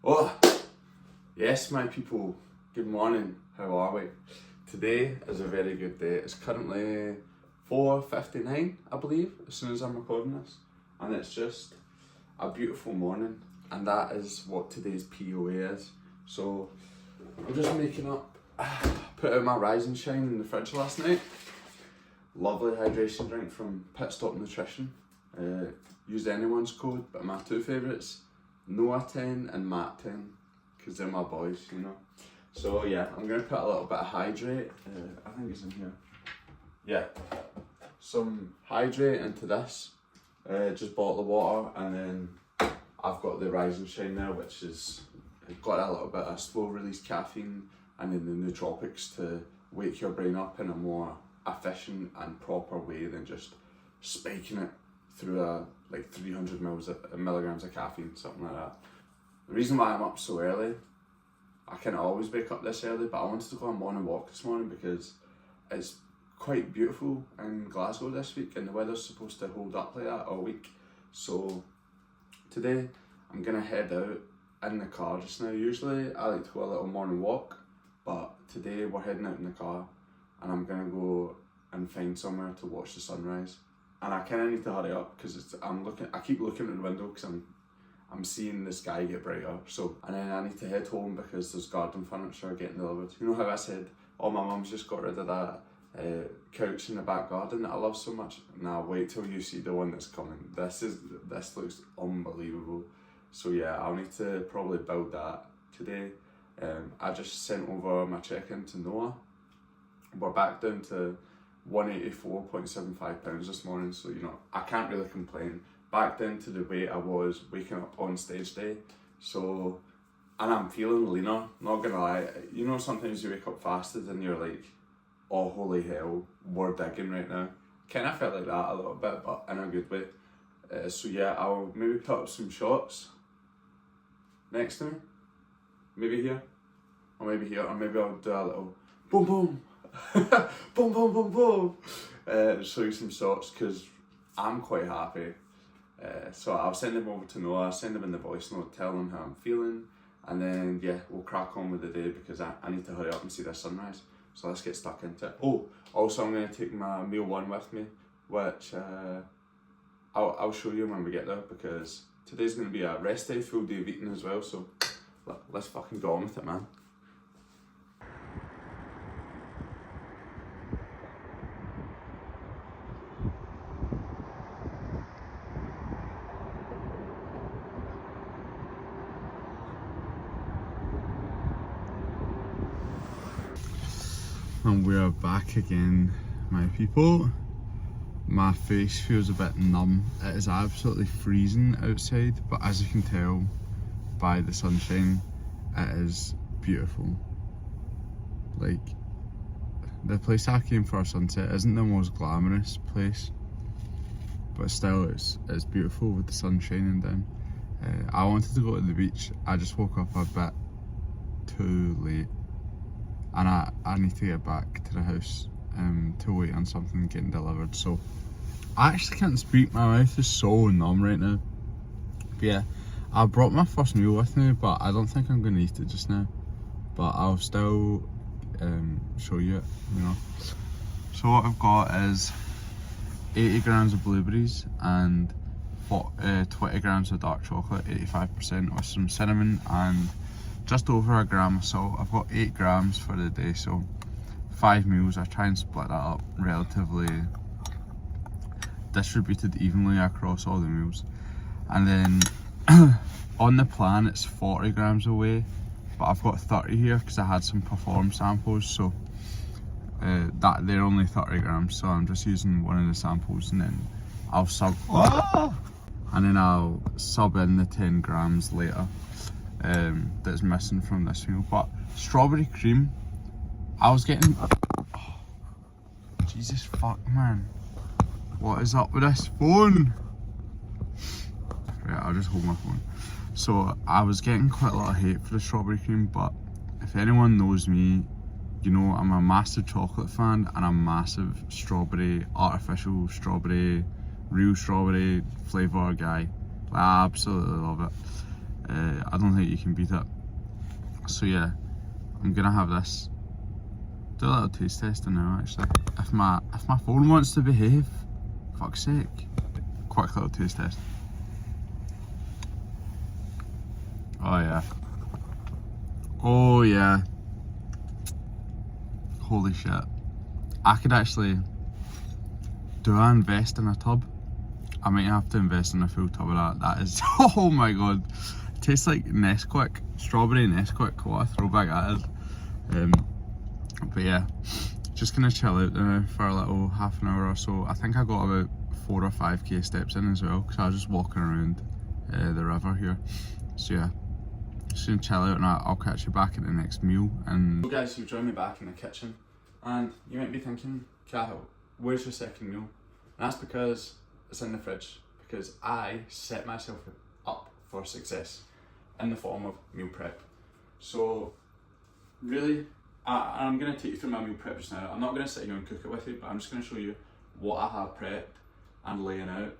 Oh, yes, my people, good morning, how are we? Today is a very good day. It's currently 4:59, I believe, as soon as I'm recording this, and it's just a beautiful morning, and that is what today's POA is. So, I'm just making up, put out my Rise and Shine in the fridge last night. Lovely hydration drink from Pit Stop Nutrition. Used anyone's code, but my two favourites, Noah10 and Matt10, because they're my boys, you know. So yeah, I'm going to put a little bit of hydrate, I think it's in here. Yeah, some hydrate into this, just bottle of water, and then I've got the Rise and Shine there, which is got a little bit of slow release caffeine and then the nootropics to wake your brain up in a more efficient and proper way than just spiking it through like 300 milligrams of caffeine, something like that. The reason why I'm up so early, I can't always wake up this early, but I wanted to go on a morning walk this morning because it's quite beautiful in Glasgow this week and the weather's supposed to hold up like that all week. So today I'm gonna head out in the car just now. Usually I like to go a little morning walk, but today we're heading out in the car and I'm gonna go and find somewhere to watch the sunrise. And I kind of need to hurry up because I keep looking at the window because I'm seeing the sky get brighter. So, and then I need to head home because there's garden furniture getting delivered. You know how I said, oh, my mum's just got rid of that couch in the back garden that I love so much? Now wait till you see the one that's coming. This looks unbelievable. So yeah, I'll need to probably build that today. I just sent over my check-in to Noah. We're back down to 184.75 pounds this morning, so you know, I can't really complain. Back down to the weight I was waking up on stage day. So, and I'm feeling leaner, not gonna lie. You know, sometimes you wake up fasted and you're like, oh holy hell, we're digging right now. Kind of felt like that a little bit, but in a good way. So yeah, I'll maybe put up some shots next to me. Maybe here, or maybe here, or maybe I'll do a little boom boom. Boom boom boom boom. Show you some shots because I'm quite happy. So I'll send them over to Noah, send them in the voice note, tell them how I'm feeling, and then yeah, we'll crack on with the day because I need to hurry up and see the sunrise. So let's get stuck into it. Oh, also I'm going to take my meal one with me, which I'll show you when we get there because today's going to be a rest day, full day of eating as well. So let's fucking go on with it, man. And we are back again, my people. My face feels a bit numb. It is absolutely freezing outside, but as you can tell by the sunshine, it is beautiful. Like, the place I came for a sunset isn't the most glamorous place, but still it's beautiful with the sun shining down. I wanted to go to the beach. I just woke up a bit too late. And I need to get back to the house to wait on something getting delivered. So I actually can't speak, my mouth is so numb right now. But yeah, I brought my first meal with me, but I don't think I'm going to eat it just now. But I'll still show you it, you know. So what I've got is 80 grams of blueberries and 20 grams of dark chocolate, 85%, with some cinnamon and just over a gram of salt. I've got 8 grams for the day, so 5 meals. I try and split that up relatively distributed evenly across all the meals. And then on the plan it's 40 grams a whey, but I've got 30 here because I had some perform samples, so that they're only 30 grams, so I'm just using one of the samples and then I'll sub in the 10 grams later. That's missing from this meal. But strawberry cream, I was getting Jesus fuck, man, what is up with this phone? Right, I'll just hold my phone. So I was getting quite a lot of hate for the strawberry cream, but if anyone knows me, you know I'm a massive chocolate fan and a massive strawberry, artificial strawberry, real strawberry flavour guy. I absolutely love it. I don't think you can beat it. So yeah, I'm gonna have this. Do a little taste testing now actually. If my phone wants to behave, fuck's sake. Quick little taste test. Oh yeah. Oh yeah. Holy shit. I could actually, do I invest in a tub? I might have to invest in a full tub of that. That is, oh my god. It tastes like Nesquik, strawberry Nesquik, what a throwback that is. But yeah, just gonna chill out now for a little half an hour or so. I think I got about 4 or 5k steps in as well, because I was just walking around the river here. So yeah, just gonna chill out and I'll catch you back at the next meal. And so guys, you've joined me back in the kitchen, and you might be thinking, Cahill, where's your second meal? And that's because it's in the fridge, because I set myself up for success in the form of meal prep. So really, I'm going to take you through my meal prep just now. I'm not going to sit here and cook it with you, but I'm just going to show you what I have prepped and laying out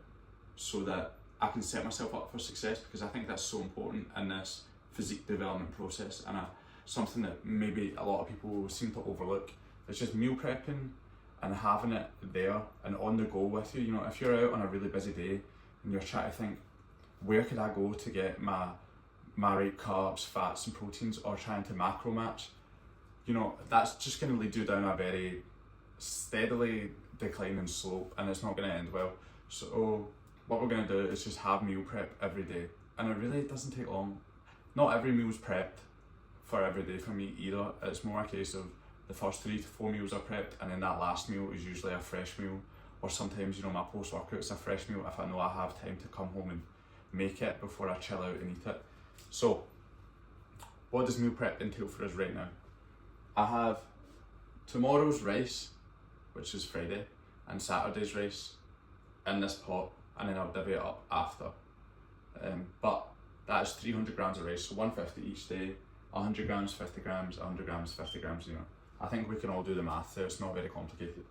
so that I can set myself up for success, because I think that's so important in this physique development process, and something that maybe a lot of people seem to overlook. It's just meal prepping and having it there and on the go with you. You know, if you're out on a really busy day and you're trying to think, where could I go to get my right carbs, fats and proteins, or trying to macro match, you know, that's just going to lead you down a very steadily declining slope, and it's not going to end well. So what we're going to do is just have meal prep every day, and it really doesn't take long. Not every meal's prepped for every day for me either. It's more a case of the first 3 to 4 meals are prepped, and then that last meal is usually a fresh meal, or sometimes, you know, my post-workout's a fresh meal if I know I have time to come home and make it before I chill out and eat it. So what does meal prep entail for us right now? I have tomorrow's rice, which is Friday, and Saturday's rice in this pot, and then I'll divvy it up after. But that is 300 grams of rice, so 150 each day, 100 grams, 50 grams, 100 grams, 50 grams, you know. I think we can all do the math there, it's not very complicated.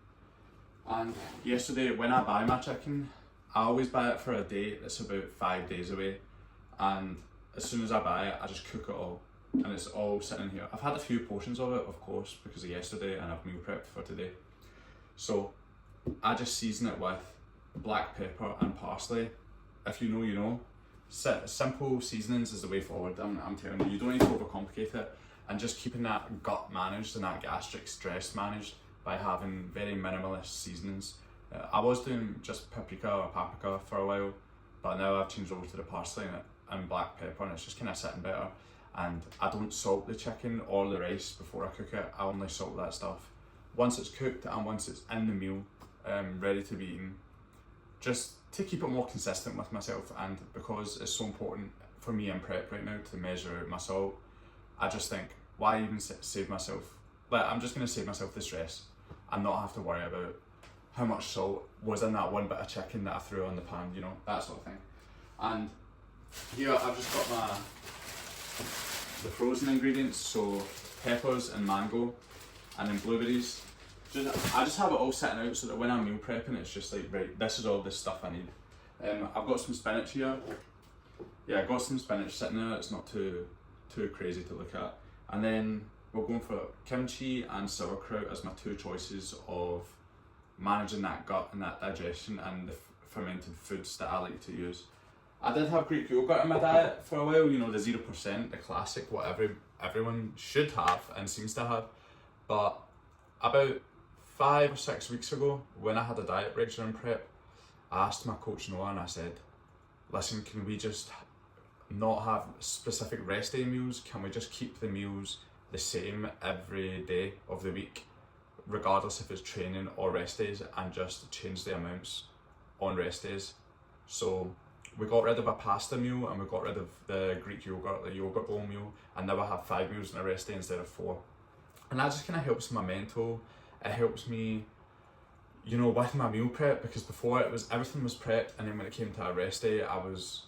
And yesterday, when I buy my chicken, I always buy it for a day that's about 5 days away, and as soon as I buy it, I just cook it all, and it's all sitting in here. I've had a few portions of it, of course, because of yesterday, and I've meal prepped for today. So I just season it with black pepper and parsley. If you know, you know. Simple seasonings is the way forward. I'm telling you, you don't need to overcomplicate it, and just keeping that gut managed and that gastric stress managed by having very minimalist seasonings. I was doing just paprika or paprika for a while, but now I've changed over to the parsley and black pepper, and it's just kind of sitting better. And I don't salt the chicken or the rice before I cook it. I only salt that stuff once it's cooked and once it's in the meal, ready to be eaten, just to keep it more consistent with myself. And because it's so important for me in prep right now to measure out my salt, I just think, why even save myself, like, I'm just going to save myself the stress and not have to worry about how much salt was in that one bit of chicken that I threw on the pan, you know, that sort of thing. And here I've just got the frozen ingredients, so peppers and mango, and then blueberries. I just have it all sitting out so that when I'm meal prepping, it's just like, right, this is all the stuff I need. I've got some spinach here. Yeah, I got some spinach sitting there. It's not too crazy to look at. And then we're going for kimchi and sauerkraut as my two choices of managing that gut and that digestion and the fermented foods that I like to use. I did have Greek yogurt in my diet for a while, you know, the 0%, the classic, what everyone should have and seems to have. But about 5 or 6 weeks ago, when I had a diet break during prep, I asked my coach Noah and I said, listen, can we just not have specific rest day meals? Can we just keep the meals the same every day of the week, regardless if it's training or rest days, and just change the amounts on rest days? So we got rid of a pasta meal and we got rid of the Greek yogurt, the yogurt bowl meal, and now I have 5 meals in a rest day instead of 4. And that just kind of helps my mental. It helps me, you know, with my meal prep, because before everything was prepped, and then when it came to a rest day, I was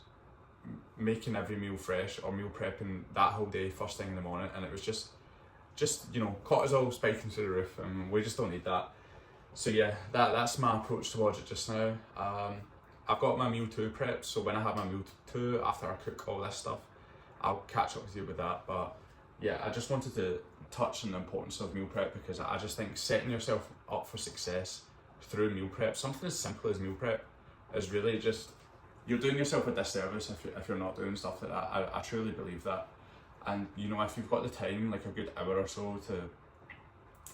making every meal fresh or meal prepping that whole day first thing in the morning, and it was just you know, cortisol spiking through the roof, and we just don't need that. So yeah, that's my approach towards it just now. I've got my meal 2 prepped, so when I have my meal 2, after I cook all this stuff, I'll catch up with you with that. But yeah, I just wanted to touch on the importance of meal prep, because I just think setting yourself up for success through meal prep, something as simple as meal prep, is really just, you're doing yourself a disservice if you're not doing stuff like that. I truly believe that. And you know, if you've got the time, like a good hour or so to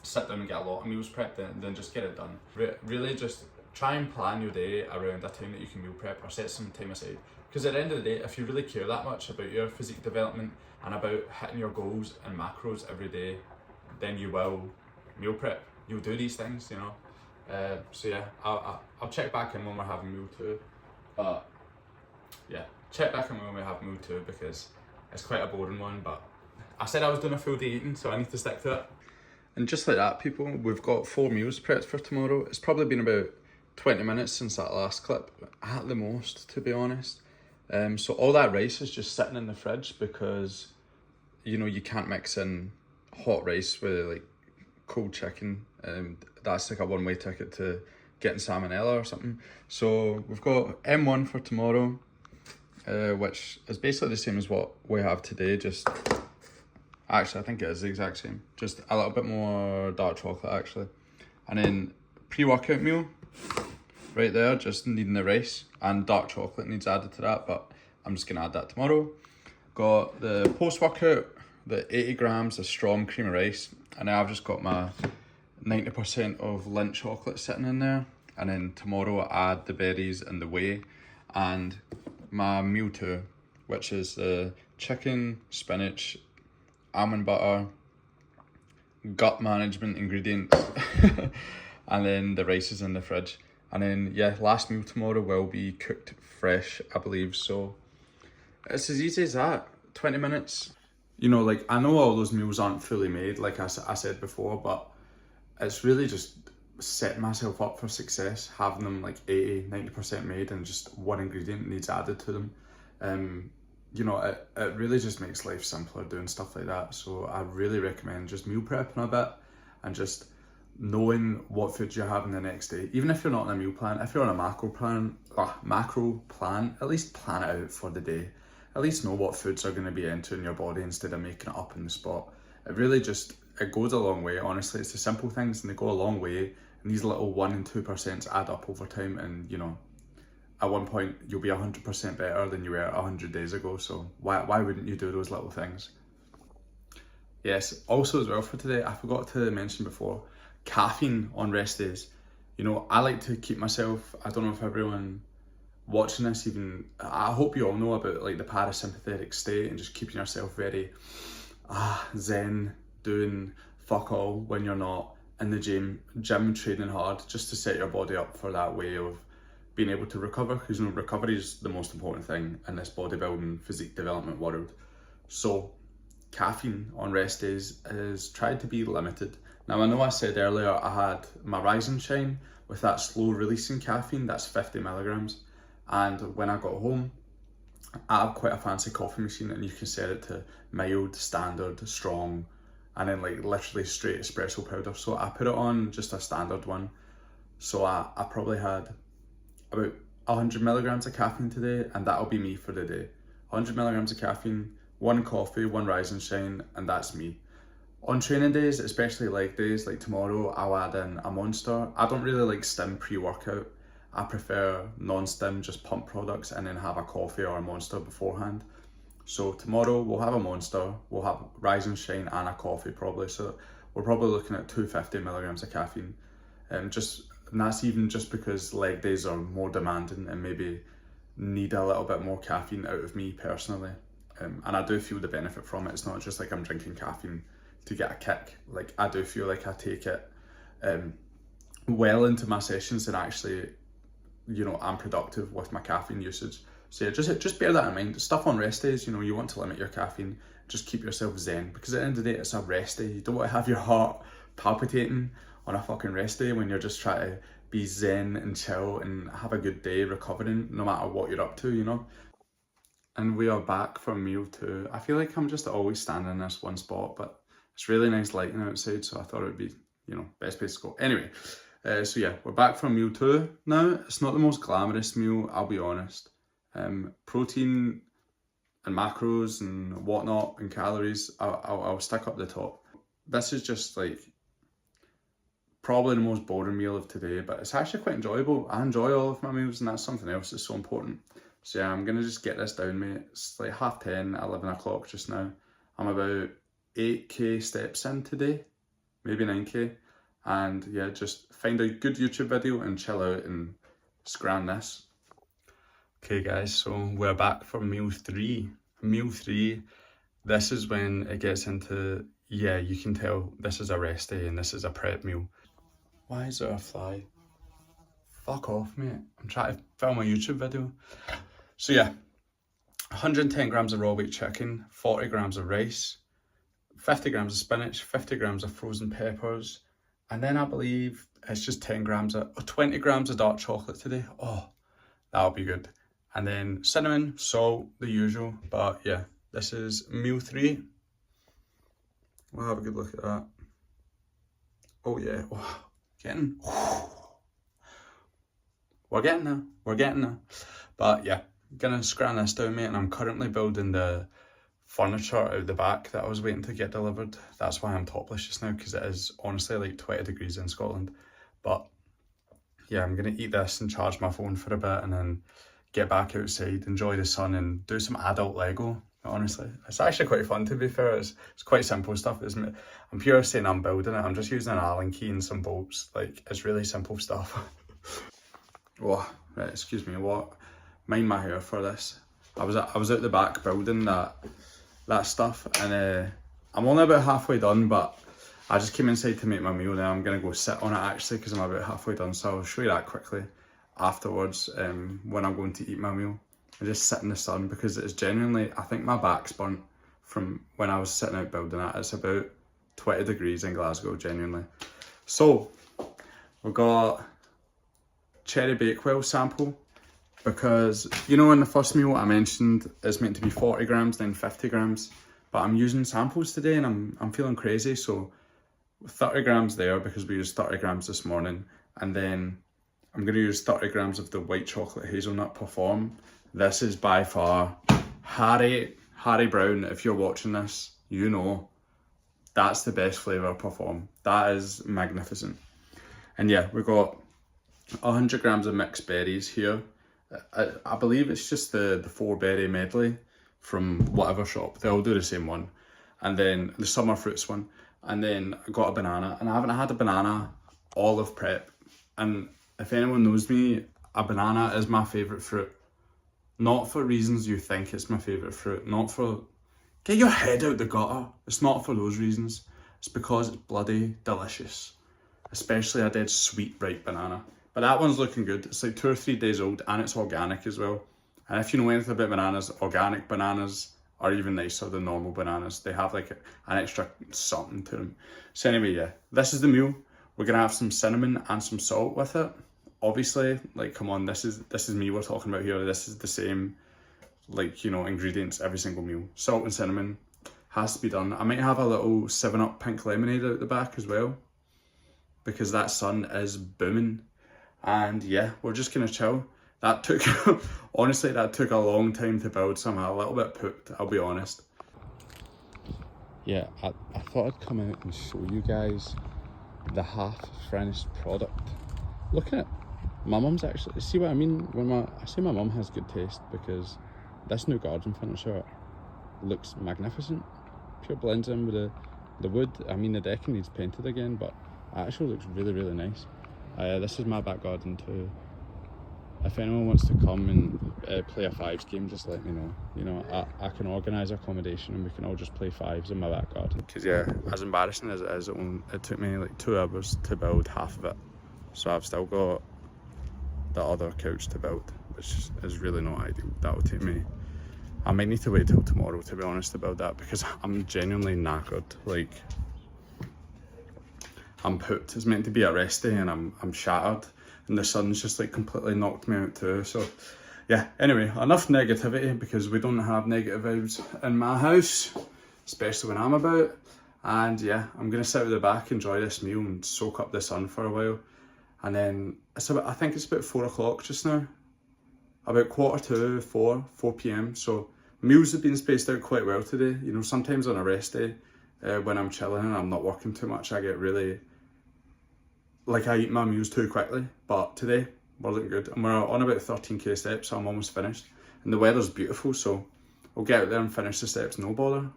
sit down and get a lot of meals prepped, then just get it done. Really just try and plan your day around a time that you can meal prep, or set some time aside. Because at the end of the day, if you really care that much about your physique development and about hitting your goals and macros every day, then you will meal prep. You'll do these things, you know. So yeah, I'll check back in when we're having meal 2. Yeah, check back in when we have meal 2, because it's quite a boring one, but I said I was doing a full day eating, so I need to stick to it. And just like that, people, we've got 4 meals prepped for tomorrow. It's probably been about 20 minutes since that last clip, at the most, to be honest. So all that rice is just sitting in the fridge, because, you know, you can't mix in hot rice with like cold chicken. That's like a one-way ticket to getting salmonella or something. So we've got M1 for tomorrow, which is basically the same as what we have today, just... Actually, I think it is the exact same. Just a little bit more dark chocolate, actually. And then pre-workout meal, right there, just needing the rice, and dark chocolate needs added to that, but I'm just gonna add that tomorrow. Got the post-workout, the 80 grams of strong cream of rice, and then I've just got my 90% of Lindt chocolate sitting in there. And then tomorrow I add the berries and the whey, and my meal 2, which is the chicken, spinach, almond butter, gut management ingredients, and then the rice is in the fridge. And then yeah, last meal tomorrow will be cooked fresh, I believe. So it's as easy as that. 20 minutes. You know, like, I know all those meals aren't fully made, like I said before, but it's really just setting myself up for success, having them like 80-90% made, and just one ingredient needs added to them. You know, it really just makes life simpler doing stuff like that. So I really recommend just meal prepping a bit, and just knowing what foods you're having the next day. Even if you're not on a meal plan, if you're on a macro plan, at least plan it out for the day. At least know what foods are going to be entering your body instead of making it up on the spot. It really just, it goes a long way, honestly. It's the simple things, and they go a long way. And these little 1 and 2% add up over time, and you know, at one point you'll be 100% better than you were 100 days ago. So why wouldn't you do those little things? Yes, also as well for today, I forgot to mention before, caffeine on rest days. You know, I like to keep myself, I don't know if everyone watching this even, I hope you all know about like the parasympathetic state, and just keeping yourself very zen, doing fuck all when you're not in the gym training hard, just to set your body up for that way of being able to recover, because you know, recovery is the most important thing in this bodybuilding physique development world. So caffeine on rest days is tried to be limited. Now I know I said earlier I had my Rise and Shine with that slow releasing caffeine, that's 50 milligrams. And when I got home, I have quite a fancy coffee machine, and you can set it to mild, standard, strong, and then like literally straight espresso powder. So I put it on just a standard one. So I probably had about 100 milligrams of caffeine today, and that'll be me for the day. 100 milligrams of caffeine, 1 coffee, 1 Rise and Shine, and that's me. On training days, especially leg days, like tomorrow, I'll add in a Monster. I don't really like stim pre-workout. I prefer non-stim, just pump products, and then have a coffee or a Monster beforehand. So tomorrow we'll have a Monster, we'll have Rise and Shine and a coffee probably. So we're probably looking at 250 milligrams of caffeine. And that's even just because leg days are more demanding and maybe need a little bit more caffeine out of me personally. And I do feel the benefit from it. It's not just like I'm drinking caffeine to get a kick. Like, I do feel like I take it well into my sessions, and actually, you know, I'm productive with my caffeine usage. So yeah, just bear that in mind. Stuff on rest days, you know, you want to limit your caffeine. Just keep yourself zen, because at the end of the day, it's a rest day. You don't want to have your heart palpitating on a fucking rest day when you're just trying to be zen and chill and have a good day recovering, no matter what you're up to, you know. And we are back from meal 2. I feel like I'm just always standing in this one spot, but it's really nice lighting outside, so I thought it would be, you know, best place to go. Anyway, so yeah, we're back from meal 2 now. It's not the most glamorous meal, I'll be honest. Protein and macros and whatnot and calories, I'll stick up the top. This is just like probably the most boring meal of today, but it's actually quite enjoyable. I enjoy all of my meals, and that's something else that's so important. So yeah, I'm gonna just get this down, mate. It's like 10:30, 11 o'clock just now. I'm about 8k steps in today, maybe 9k. And yeah, just find a good YouTube video and chill out and scram this. Okay guys, so we're back for meal 3. Meal 3, this is when it gets into, yeah, you can tell this is a rest day and this is a prep meal. Why is there a fly? Fuck off, mate. I'm trying to film a YouTube video. So yeah, 110 grams of raw weight chicken, 40 grams of rice, 50 grams of spinach, 50 grams of frozen peppers, and then I believe it's just 20 grams of dark chocolate today. Oh, that'll be good. And then cinnamon, salt, the usual. But yeah, this is meal 3. We'll have a good look at that. Oh yeah, oh, we're getting there. But yeah, gonna scram this down, mate, and I'm currently building the furniture out the back that I was waiting to get delivered. That's why I'm topless just now, because it is honestly like 20 degrees in Scotland. But yeah, I'm gonna eat this and charge my phone for a bit and then get back outside, enjoy the sun and do some adult Lego. Honestly, it's actually quite fun, to be fair. It's quite simple stuff, isn't it? I'm pure saying I'm building it. I'm just using an Allen key and some bolts. Like, it's really simple stuff. Oh, right, excuse me, what? Mind my hair for this. I was out the back building that stuff, and I'm only about halfway done, but I just came inside to make my meal. Now I'm gonna go sit on it actually, because I'm about halfway done, so I'll show you that quickly afterwards, when I'm going to eat my meal. I just sit in the sun, because it's genuinely, I think my back's burnt from when I was sitting out building it. It's about 20 degrees in Glasgow, genuinely. So we've got cherry bakewell sample, because you know in the first meal I mentioned it's meant to be 40 grams then 50 grams, but I'm using samples today and I'm feeling crazy, so 30 grams there because we used 30 grams this morning, and then I'm going to use 30 grams of the white chocolate hazelnut Perform. This is by far Harry Brown, if you're watching this, you know that's the best flavour Perform. That is magnificent. And yeah, we've got 100 grams of mixed berries here. I believe it's just the 4-berry medley from whatever shop. They all do the same one. And then the summer fruits one. And then I got a banana. And I haven't had a banana all of prep. And if anyone knows me, a banana is my favourite fruit. Not for reasons you think it's my favourite fruit. Not for... Get your head out the gutter. It's not for those reasons. It's because it's bloody delicious. Especially a dead sweet ripe banana. But that one's looking good. It's like 2 or 3 days old and it's organic as well. And if you know anything about bananas, organic bananas are even nicer than normal bananas. They have like an extra something to them. So anyway, yeah, this is the meal. We're gonna have some cinnamon and some salt with it. Obviously, like, come on, this is me we're talking about here. This is the same, like, you know, ingredients every single meal. Salt and cinnamon has to be done. I might have a little 7-Up pink lemonade out the back as well, because that sun is booming. And yeah, we're just gonna chill. That took, honestly, that took a long time to build, so I'm a little bit pooped, I'll be honest. Yeah, I thought I'd come out and show you guys the half-finished product. Look at it. My mum's actually, see what I mean? When I say my mum has good taste, because this new garden furniture looks magnificent. Pure blends in with the wood. I mean, the decking needs painted again, but it actually looks really, really nice. This is my back garden too. If anyone wants to come and play a fives game, just let me know. You know, I can organise accommodation and we can all just play fives in my back garden. Because yeah, as embarrassing as it is, it took me like 2 hours to build half of it. So I've still got the other couch to build, which is really not ideal. That will take me, I might need to wait till tomorrow, to be honest, to build that, because I'm genuinely knackered. Like, I'm pooped. It's meant to be a rest day and I'm shattered, and the sun's just like completely knocked me out too. So yeah, anyway, enough negativity, because we don't have negative vibes in my house, especially when I'm about. And yeah, I'm gonna sit at the back, enjoy this meal and soak up the sun for a while. And then I think it's about 4 o'clock just now, about 4 p.m. So Meals have been spaced out quite well today. You know, sometimes on a rest day, when I'm chilling and I'm not working too much, I get really, like, I eat my meals too quickly. But today wasn't good. And we're on about 13k steps, so I'm almost finished. And the weather's beautiful, so I'll get out there and finish the steps, no bother.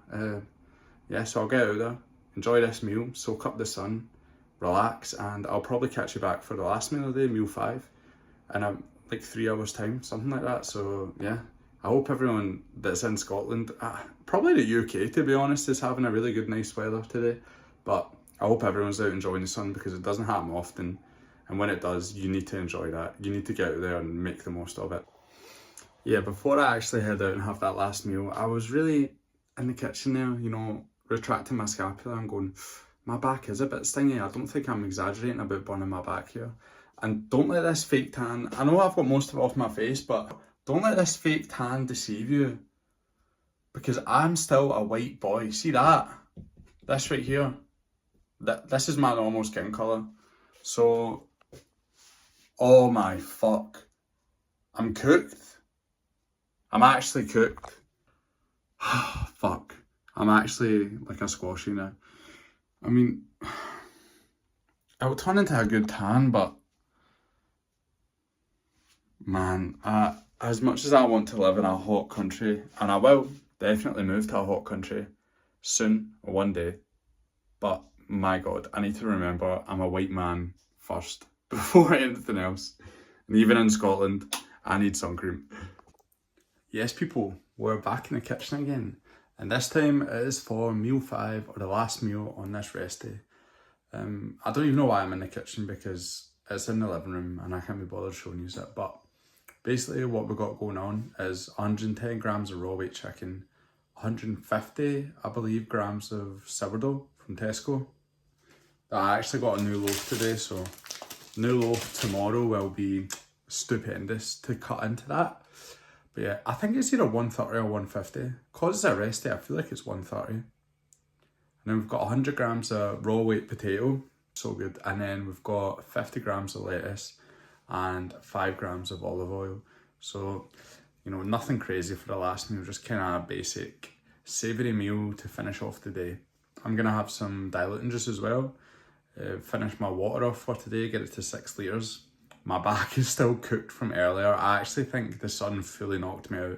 Yeah, so I'll get out there, enjoy this meal, soak up the sun, relax, and I'll probably catch you back for the last meal of the day, meal 5, in like 3 hours time, something like that. So yeah, I hope everyone that's in Scotland, probably the UK to be honest, is having a really good nice weather today, but I hope everyone's out enjoying the sun because it doesn't happen often, and when it does, you need to enjoy that. You need to get out there and make the most of it. Yeah, before I actually head out and have that last meal, I was really in the kitchen there, you know, retracting my scapula and going, my back is a bit stingy. I don't think I'm exaggerating about burning my back here. And don't let this fake tan, I know I've got most of it off my face, but don't let this fake tan deceive you. Because I'm still a white boy. See that? This right here. This is my normal skin colour. So, oh my fuck. I'm cooked. I'm actually cooked. Fuck. I'm actually like a squashy now. I mean, it'll turn into a good tan, but man, as much as I want to live in a hot country, and I will definitely move to a hot country soon, one day, but my God, I need to remember I'm a white man first before anything else. And even in Scotland, I need sun cream. Yes, people, we're back in the kitchen again. And this time it is for meal 5, or the last meal on this rest day. I don't even know why I'm in the kitchen because it's in the living room and I can't be bothered showing you it. But basically what we've got going on is 110 grams of raw weight chicken, 150, I believe, grams of sourdough from Tesco. I actually got a new loaf today, so new loaf tomorrow will be stupendous to cut into that. But yeah, I think it's either 130 or 150. Because it's a rest day, I feel like it's 130. And then we've got 100 grams of raw weight potato, so good. And then we've got 50 grams of lettuce and 5 grams of olive oil. So, you know, nothing crazy for the last meal, just kind of a basic savoury meal to finish off the day. I'm going to have some diluting juice as well. Finish my water off for today, get it to 6 litres. My back is still cooked from earlier. I actually think the sun fully knocked me out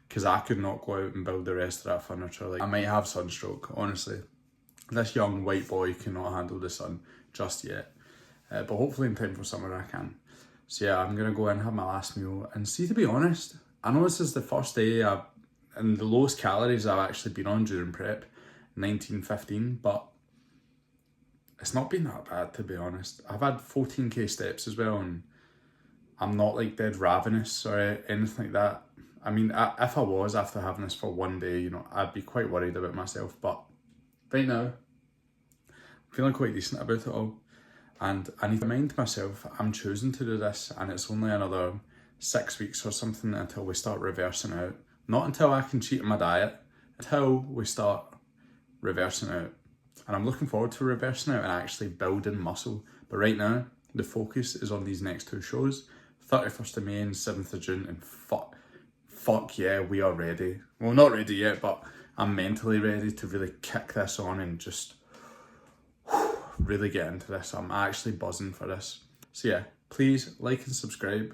because I could not go out and build the rest of that furniture. Like, I might have sunstroke, honestly. This young white boy cannot handle the sun just yet. But hopefully in time for summer I can. So yeah, I'm going to go in and have my last meal. And see, to be honest, I know this is the first day and the lowest calories I've actually been on during prep, 1915, but it's not been that bad, to be honest. I've had 14k steps as well, and I'm not like dead ravenous or anything like that. I mean, if I was after having this for one day, you know, I'd be quite worried about myself. But right now, I'm feeling quite decent about it all. And I need to remind myself I'm choosing to do this, and it's only another 6 weeks or something until we start reversing out. Not until I can cheat on my diet, until we start reversing out. And I'm looking forward to reversing out and actually building muscle. But right now, the focus is on these next 2 shows, 31st of May and 7th of June, and fuck yeah, we are ready. Well, not ready yet, but I'm mentally ready to really kick this on and just really get into this. I'm actually buzzing for this. So yeah, please like and subscribe,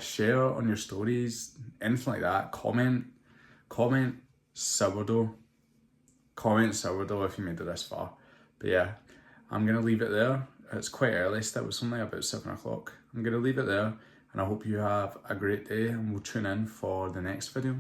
share on your stories, anything like that. Comment sourdough. Comment sourdough if you made it this far. But yeah, I'm going to leave it there. It's quite early still, it's only about 7 o'clock. I'm going to leave it there, and I hope you have a great day, and we'll tune in for the next video.